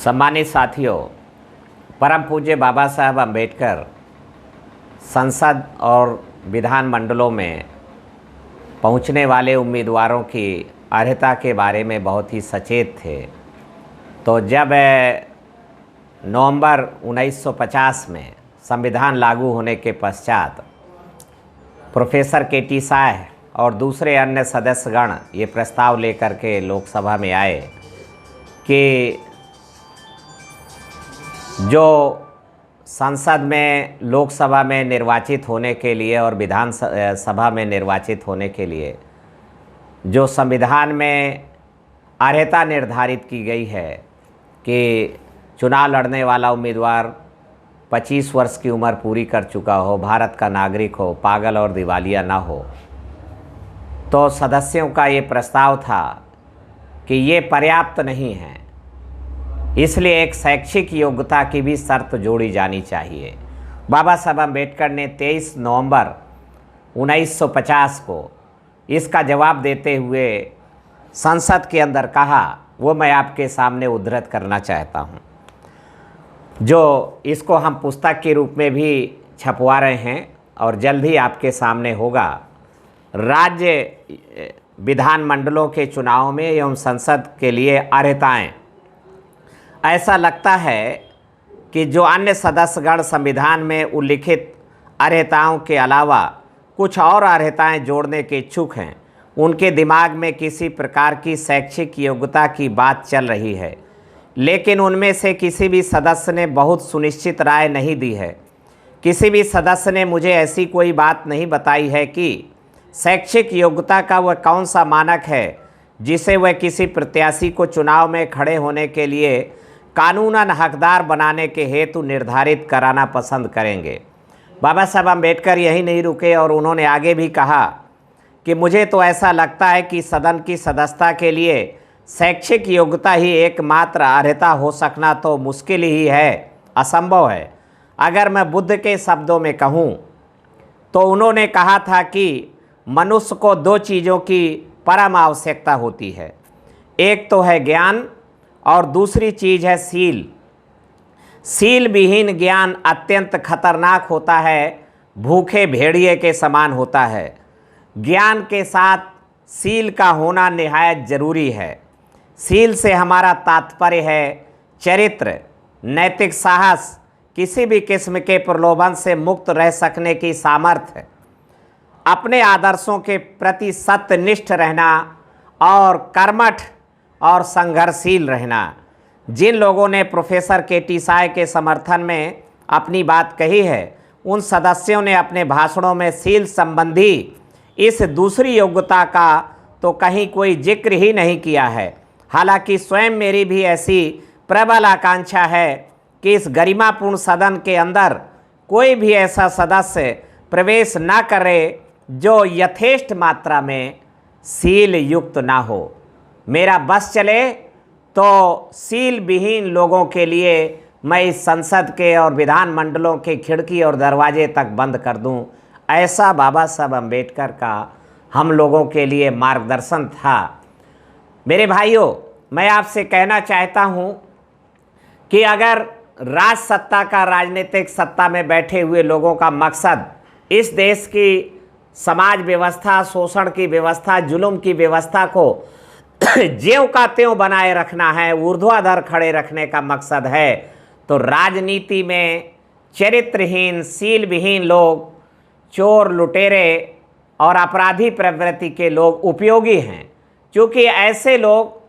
सम्मानित साथियों, परम पूज्य बाबा साहब अम्बेडकर संसद और विधान मंडलों में पहुंचने वाले उम्मीदवारों की अर्हता के बारे में बहुत ही सचेत थे। तो जब नवंबर 1950 में संविधान लागू होने के पश्चात प्रोफेसर के.टी. शाह और दूसरे अन्य सदस्यगण ये प्रस्ताव लेकर के लोकसभा में आए कि जो संसद में, लोकसभा में निर्वाचित होने के लिए और विधान सभा में निर्वाचित होने के लिए जो संविधान में अर्हता निर्धारित की गई है कि चुनाव लड़ने वाला उम्मीदवार 25 वर्ष की उम्र पूरी कर चुका हो, भारत का नागरिक हो, पागल और दिवालिया ना हो, तो सदस्यों का ये प्रस्ताव था कि ये पर्याप्त नहीं है, इसलिए एक शैक्षिक योग्यता की भी शर्त जोड़ी जानी चाहिए। बाबा साहब अम्बेडकर ने 23 नवंबर 1950 को इसका जवाब देते हुए संसद के अंदर कहा, वो मैं आपके सामने उद्धृत करना चाहता हूँ, जो इसको हम पुस्तक के रूप में भी छपवा रहे हैं और जल्द ही आपके सामने होगा। राज्य विधान मंडलों के चुनाव में एवं संसद के लिए अर्हताएँ, ऐसा लगता है कि जो अन्य सदस्यगण संविधान में उल्लिखित अर्हताओं के अलावा कुछ और अर्हताएं जोड़ने के इच्छुक हैं, उनके दिमाग में किसी प्रकार की शैक्षिक योग्यता की बात चल रही है, लेकिन उनमें से किसी भी सदस्य ने बहुत सुनिश्चित राय नहीं दी है। किसी भी सदस्य ने मुझे ऐसी कोई बात नहीं बताई है कि शैक्षिक योग्यता का वह कौन सा मानक है जिसे वह किसी प्रत्याशी को चुनाव में खड़े होने के लिए कानूनन हकदार बनाने के हेतु निर्धारित कराना पसंद करेंगे। बाबा साहब अम्बेडकर यही नहीं रुके और उन्होंने आगे भी कहा कि मुझे तो ऐसा लगता है कि सदन की सदस्यता के लिए शैक्षिक योग्यता ही एकमात्र अर्हता हो सकना तो मुश्किल ही है, असंभव है। अगर मैं बुद्ध के शब्दों में कहूँ तो उन्होंने कहा था कि मनुष्य को दो चीज़ों की परम आवश्यकता होती है, एक तो है ज्ञान और दूसरी चीज़ है सील। सील विहीन ज्ञान अत्यंत खतरनाक होता है, भूखे भेड़िए के समान होता है। ज्ञान के साथ सील का होना निहायत ज़रूरी है। सील से हमारा तात्पर्य है चरित्र, नैतिक साहस, किसी भी किस्म के प्रलोभन से मुक्त रह सकने की सामर्थ्य, अपने आदर्शों के प्रति सत्यनिष्ठ रहना और कर्मठ और संघर्षशील रहना। जिन लोगों ने प्रोफेसर के.टी. शाह के समर्थन में अपनी बात कही है, उन सदस्यों ने अपने भाषणों में सील संबंधी इस दूसरी योग्यता का तो कहीं कोई जिक्र ही नहीं किया है। हालांकि स्वयं मेरी भी ऐसी प्रबल आकांक्षा है कि इस गरिमापूर्ण सदन के अंदर कोई भी ऐसा सदस्य प्रवेश ना करे जो यथेष्ट मात्रा में सील युक्त ना हो। मेरा बस चले तो सील विहीन लोगों के लिए मैं इस संसद के और विधान मंडलों के खिड़की और दरवाजे तक बंद कर दूं, ऐसा बाबा साहब अम्बेडकर का हम लोगों के लिए मार्गदर्शन था। मेरे भाइयों, मैं आपसे कहना चाहता हूं कि अगर राज सत्ता का, राजनीतिक सत्ता में बैठे हुए लोगों का मकसद इस देश की समाज व्यवस्था, शोषण की व्यवस्था, जुल्म की व्यवस्था को ज्यों का त्यों बनाए रखना है, ऊर्ध्वाधर खड़े रखने का मकसद है, तो राजनीति में चरित्रहीन, सील विहीन लोग, चोर, लुटेरे और अपराधी प्रवृत्ति के लोग उपयोगी हैं, क्योंकि ऐसे लोग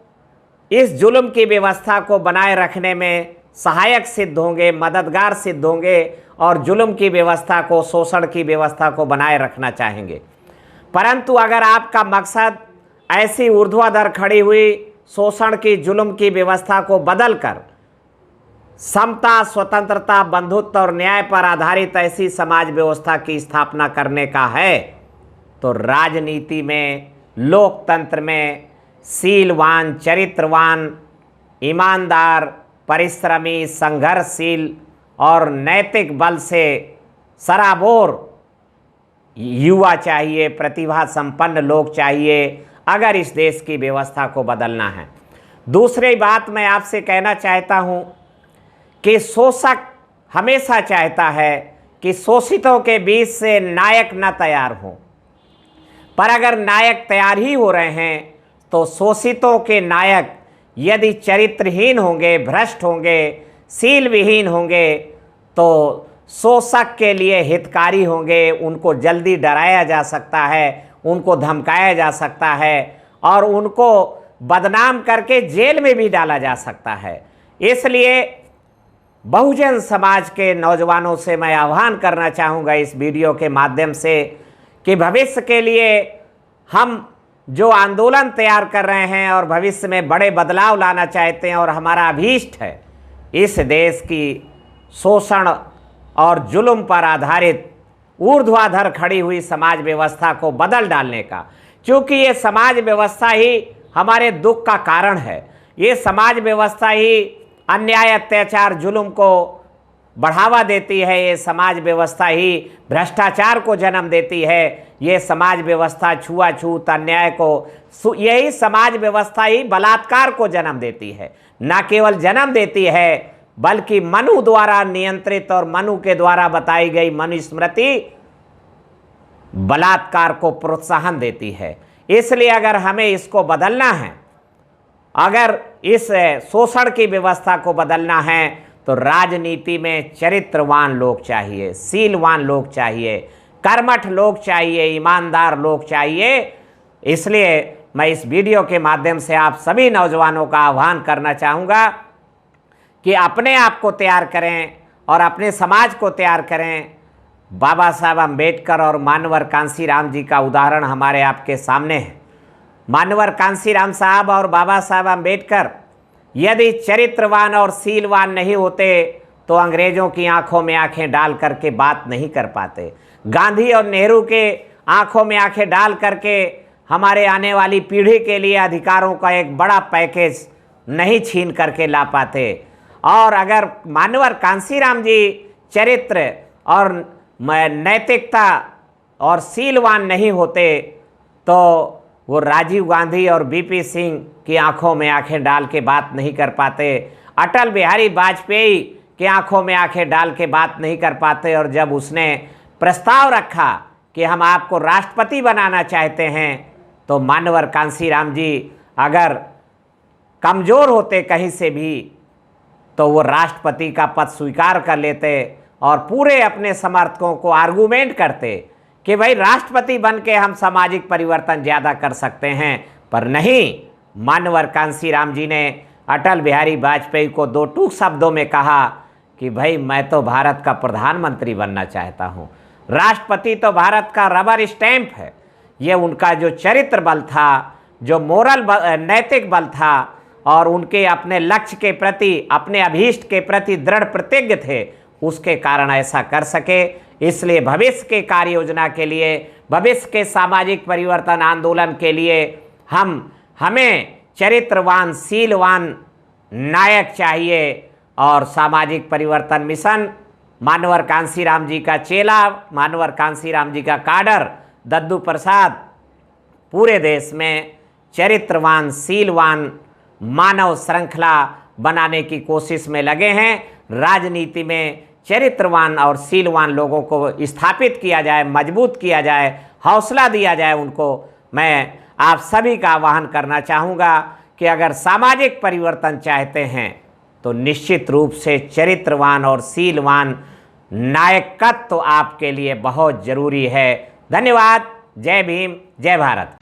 इस जुल्म की व्यवस्था को बनाए रखने में सहायक सिद्ध होंगे, मददगार सिद्ध होंगे और जुल्म की व्यवस्था को, शोषण की व्यवस्था को बनाए रखना चाहेंगे। परंतु अगर आपका मकसद ऐसी ऊर्ध्वाधर खड़ी हुई शोषण की, जुल्म की व्यवस्था को बदलकर समता, स्वतंत्रता, बंधुत्व और न्याय पर आधारित ऐसी समाज व्यवस्था की स्थापना करने का है, तो राजनीति में, लोकतंत्र में सीलवान, चरित्रवान, ईमानदार, परिश्रमी, संघर्षशील और नैतिक बल से सराबोर युवा चाहिए, प्रतिभा संपन्न लोग चाहिए, अगर इस देश की व्यवस्था को बदलना है। दूसरी बात मैं आपसे कहना चाहता हूँ कि शोषक हमेशा चाहता है कि शोषितों के बीच से नायक न तैयार हो, पर अगर नायक तैयार ही हो रहे हैं तो शोषितों के नायक यदि चरित्रहीन होंगे, भ्रष्ट होंगे, सील विहीन होंगे तो शोषक के लिए हितकारी होंगे। उनको जल्दी डराया जा सकता है, उनको धमकाया जा सकता है और उनको बदनाम करके जेल में भी डाला जा सकता है। इसलिए बहुजन समाज के नौजवानों से मैं आह्वान करना चाहूँगा इस वीडियो के माध्यम से कि भविष्य के लिए हम जो आंदोलन तैयार कर रहे हैं और भविष्य में बड़े बदलाव लाना चाहते हैं और हमारा अभीष्ट है इस देश की शोषण और जुल्म पर आधारित ऊर्ध्वाधर खड़ी हुई समाज व्यवस्था को बदल डालने का, क्योंकि ये समाज व्यवस्था ही हमारे दुख का कारण है। ये समाज व्यवस्था ही अन्याय, अत्याचार, जुल्म को बढ़ावा देती है। ये समाज व्यवस्था ही भ्रष्टाचार को जन्म देती है। ये समाज व्यवस्था छुआछूत, अन्याय को, यही समाज व्यवस्था ही बलात्कार को जन्म देती है। न केवल जन्म देती है बल्कि मनु द्वारा नियंत्रित और मनु के द्वारा बताई गई मनुस्मृति बलात्कार को प्रोत्साहन देती है। इसलिए अगर हमें इसको बदलना है, अगर इस शोषण की व्यवस्था को बदलना है तो राजनीति में चरित्रवान लोग चाहिए, सीलवान लोग चाहिए, कर्मठ लोग चाहिए, ईमानदार लोग चाहिए। इसलिए मैं इस वीडियो के माध्यम से आप सभी नौजवानों का आह्वान करना चाहूँगा कि अपने आप को तैयार करें और अपने समाज को तैयार करें। बाबा साहब अम्बेडकर और मानवर कांसीराम जी का उदाहरण हमारे आपके सामने है। मानवर कांसीराम साहब और बाबा साहब अम्बेडकर यदि चरित्रवान और सीलवान नहीं होते तो अंग्रेज़ों की आंखों में आंखें डाल करके बात नहीं कर पाते। गांधी और नेहरू के आंखों में आंखें डाल करके हमारे आने वाली पीढ़ी के लिए अधिकारों का एक बड़ा पैकेज नहीं छीन करके ला पाते। और अगर मानवर कांसीराम जी चरित्र और नैतिकता और सीलवान नहीं होते तो वो राजीव गांधी और बीपी सिंह की आंखों में आंखें डाल के बात नहीं कर पाते, अटल बिहारी वाजपेयी की आंखों में आंखें डाल के बात नहीं कर पाते। और जब उसने प्रस्ताव रखा कि हम आपको राष्ट्रपति बनाना चाहते हैं तो मानवर कांसीराम जी अगर कमज़ोर होते कहीं से भी तो वो राष्ट्रपति का पद स्वीकार कर लेते और पूरे अपने समर्थकों को आर्गूमेंट करते कि भाई राष्ट्रपति बन के हम सामाजिक परिवर्तन ज़्यादा कर सकते हैं। पर नहीं, मानवर कांसीराम जी ने अटल बिहारी वाजपेयी को दो टूक शब्दों में कहा कि भाई मैं तो भारत का प्रधानमंत्री बनना चाहता हूँ, राष्ट्रपति तो भारत का रबर स्टैंप है। ये उनका जो चरित्र बल था, जो मोरल नैतिक बल था और उनके अपने लक्ष्य के प्रति, अपने अभीष्ट के प्रति दृढ़ प्रतिज्ञ थे, उसके कारण ऐसा कर सके। इसलिए भविष्य के कार्य योजना के लिए, भविष्य के सामाजिक परिवर्तन आंदोलन के लिए हमें चरित्रवान, सीलवान नायक चाहिए। और सामाजिक परिवर्तन मिशन, मानवर कांसीराम जी का चेला, मानवर कांसीराम जी का काडर दद्दू प्रसाद पूरे देश में चरित्रवान, सीलवान मानव श्रृंखला बनाने की कोशिश में लगे हैं। राजनीति में चरित्रवान और सीलवान लोगों को स्थापित किया जाए, मजबूत किया जाए, हौसला दिया जाए उनको। मैं आप सभी का आह्वान करना चाहूँगा कि अगर सामाजिक परिवर्तन चाहते हैं तो निश्चित रूप से चरित्रवान और सीलवान नायकत्व आपके लिए बहुत ज़रूरी है। धन्यवाद। जय भीम, जय भारत।